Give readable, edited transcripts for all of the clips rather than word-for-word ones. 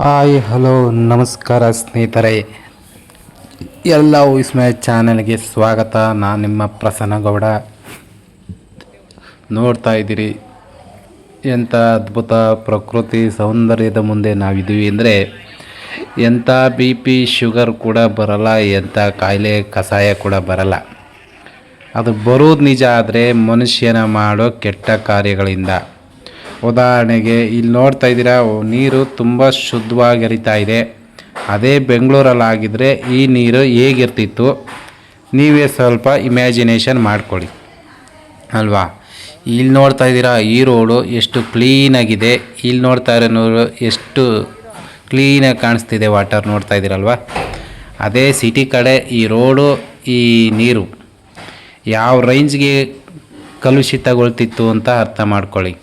Hi hello ನಮಸ್ಕಾರ ಸ್ನೇಹಿತರೆ, ಎಲ್ಲ ವಿಸ್ಮಯ ಚಾನೆಲ್ಗೆ ಸ್ವಾಗತ. ನಾನು ನಿಮ್ಮ ಪ್ರಸನ್ನಗೌಡ. ನೋಡ್ತಾ ಇದ್ದೀರಿ ಎಂಥ ಅದ್ಭುತ ಪ್ರಕೃತಿ ಸೌಂದರ್ಯದ ಮುಂದೆ ನಾವಿದ್ದೀವಿ ಅಂದರೆ ಎಂಥ ಬಿ ಪಿ ಶುಗರ್ ಕೂಡ ಬರಲ್ಲ, ಎಂಥ ಕಾಯಿಲೆ ಕಷಾಯ ಕೂಡ ಬರಲ್ಲ. ಅದು ಬರೋದು ನಿಜ, ಆದರೆ ಮನುಷ್ಯನ ಮಾಡೋ ಕೆಟ್ಟ ಕಾರ್ಯಗಳಿಂದ. ಉದಾಹರಣೆಗೆ ಇಲ್ಲಿ ನೋಡ್ತಾ ಇದ್ದೀರಾ, ನೀರು ತುಂಬ ಶುದ್ಧವಾಗಿ ಹರಿತಾ ಇದೆ. ಅದೇ ಬೆಂಗಳೂರಲ್ಲಾಗಿದ್ದರೆ ಈ ನೀರು ಹೇಗಿರ್ತಿತ್ತು ನೀವೇ ಸ್ವಲ್ಪ ಇಮ್ಯಾಜಿನೇಷನ್ ಮಾಡ್ಕೊಳ್ಳಿ ಅಲ್ವಾ. ಇಲ್ಲಿ ನೋಡ್ತಾ ಇದ್ದೀರಾ ಈ ರೋಡು ಎಷ್ಟು ಕ್ಲೀನಾಗಿದೆ, ಇಲ್ಲಿ ನೋಡ್ತಾ ಇರೋ ನೀರು ಎಷ್ಟು ಕ್ಲೀನಾಗಿ ಕಾಣಿಸ್ತಿದೆ, ವಾಟರ್ ನೋಡ್ತಾ ಇದ್ದೀರಲ್ವ. ಅದೇ ಸಿಟಿ ಕಡೆ ಈ ರೋಡು ಈ ನೀರು ಯಾವ ರೇಂಜ್ಗೆ ಕಲುಷಿತಗೊಳ್ತಿತ್ತು ಅಂತ ಅರ್ಥ ಮಾಡ್ಕೊಳ್ಳಿ.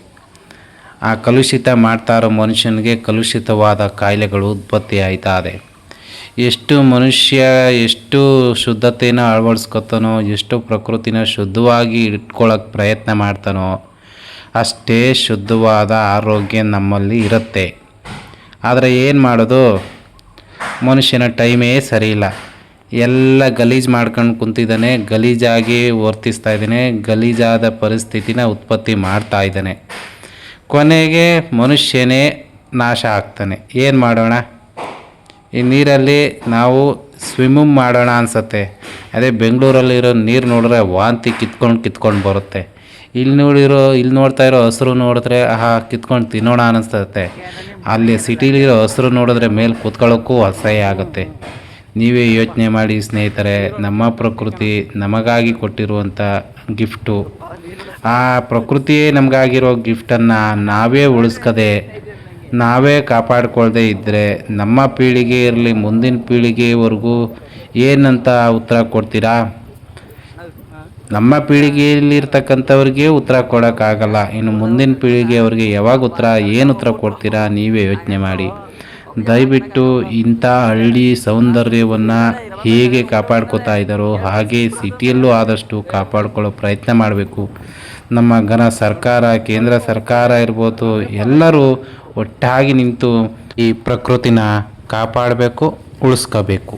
ಆ ಕಲುಷಿತ ಮಾಡ್ತಾ ಇರೋ ಮನುಷ್ಯನಿಗೆ ಕಲುಷಿತವಾದ ಕಾಯಿಲೆಗಳು ಉತ್ಪತ್ತಿ ಆಯ್ತಾ ಇದೆ. ಎಷ್ಟು ಮನುಷ್ಯ ಎಷ್ಟು ಶುದ್ಧತೆಯನ್ನು ಅಳವಡಿಸ್ಕೊತಾನೋ, ಎಷ್ಟು ಪ್ರಕೃತಿನ ಶುದ್ಧವಾಗಿ ಇಟ್ಕೊಳ್ಳೋಕೆ ಪ್ರಯತ್ನ ಮಾಡ್ತಾನೋ, ಅಷ್ಟೇ ಶುದ್ಧವಾದ ಆರೋಗ್ಯ ನಮ್ಮಲ್ಲಿ ಇರುತ್ತೆ. ಆದರೆ ಏನು ಮಾಡೋದು, ಮನುಷ್ಯನ ಟೈಮೇ ಸರಿಯಿಲ್ಲ. ಎಲ್ಲ ಗಲೀಜು ಮಾಡ್ಕೊಂಡು ಕುಂತಿದ್ದಾನೆ, ಗಲೀಜಾಗಿ ವರ್ತಿಸ್ತಾ ಇದ್ದಾನೆ, ಗಲೀಜಾದ ಪರಿಸ್ಥಿತಿನ ಉತ್ಪತ್ತಿ ಮಾಡ್ತಾ ಇದ್ದಾನೆ. ಕೊನೆಗೆ ಮನುಷ್ಯನೇ ನಾಶ ಆಗ್ತಾನೆ. ಏನು ಮಾಡೋಣ, ಈ ನೀರಲ್ಲಿ ನಾವು ಸ್ವಿಮ್ಮಿಂಗ್ ಮಾಡೋಣ ಅನಿಸುತ್ತೆ. ಅದೇ ಬೆಂಗಳೂರಲ್ಲಿರೋ ನೀರು ನೋಡಿದ್ರೆ ವಾಂತಿ ಕಿತ್ಕೊಂಡು ಬರುತ್ತೆ. ಇಲ್ಲಿ ನೋಡ್ತಾ ಇರೋ ಹಸಿರು ನೋಡಿದ್ರೆ ಕಿತ್ಕೊಂಡು ತಿನ್ನೋಣ ಅನ್ನಿಸ್ತದೆ. ಅಲ್ಲಿ ಸಿಟಿಲಿರೋ ಹಸಿರು ನೋಡಿದ್ರೆ ಮೇಲೆ ಕೂತ್ಕೊಳ್ಳೋಕ್ಕೂ ಅಸಹ್ಯ ಆಗುತ್ತೆ. ನೀವೇ ಯೋಚನೆ ಮಾಡಿ ಸ್ನೇಹಿತರೆ, ನಮ್ಮ ಪ್ರಕೃತಿ ನಮಗಾಗಿ ಕೊಟ್ಟಿರುವಂಥ ಗಿಫ್ಟು. ಆ ಪ್ರಕೃತಿಯೇ ನಮಗಾಗಿರೋ ಗಿಫ್ಟನ್ನು ನಾವೇ ಉಳಿಸ್ಕದೆ, ನಾವೇ ಕಾಪಾಡಿಕೊಳ್ಳದೆ ಇದ್ದರೆ ನಮ್ಮ ಪೀಳಿಗೆ ಇರಲಿ ಮುಂದಿನ ಪೀಳಿಗೆವರೆಗೂ ಏನಂತ ಉತ್ತರ ಕೊಡ್ತೀರಾ? ನಮ್ಮ ಪೀಳಿಗೆಯಲ್ಲಿರ್ತಕ್ಕಂಥವ್ರಿಗೆ ಉತ್ತರ ಕೊಡೋಕ್ಕಾಗಲ್ಲ, ಇನ್ನು ಮುಂದಿನ ಪೀಳಿಗೆಯವ್ರಿಗೆ ಯಾವಾಗ ಏನು ಉತ್ತರ ಕೊಡ್ತೀರಾ ನೀವೇ ಯೋಚನೆ ಮಾಡಿ. ದಯವಿಟ್ಟು ಇಂಥ ಹಳ್ಳಿ ಸೌಂದರ್ಯವನ್ನು ಹೇಗೆ ಕಾಪಾಡ್ಕೋತಾ ಇದ್ದಾರೋ ಹಾಗೆ ಸಿಟಿಯಲ್ಲೂ ಆದಷ್ಟು ಕಾಪಾಡ್ಕೊಳ್ಳೋ ಪ್ರಯತ್ನ ಮಾಡಬೇಕು. ನಮ್ಮ ಸರ್ಕಾರ, ಕೇಂದ್ರ ಸರ್ಕಾರ ಇರ್ಬೋದು, ಎಲ್ಲರೂ ಒಟ್ಟಾಗಿ ನಿಂತು ಈ ಪ್ರಕೃತಿನ ಕಾಪಾಡಬೇಕು, ಉಳಿಸ್ಕೋಬೇಕು.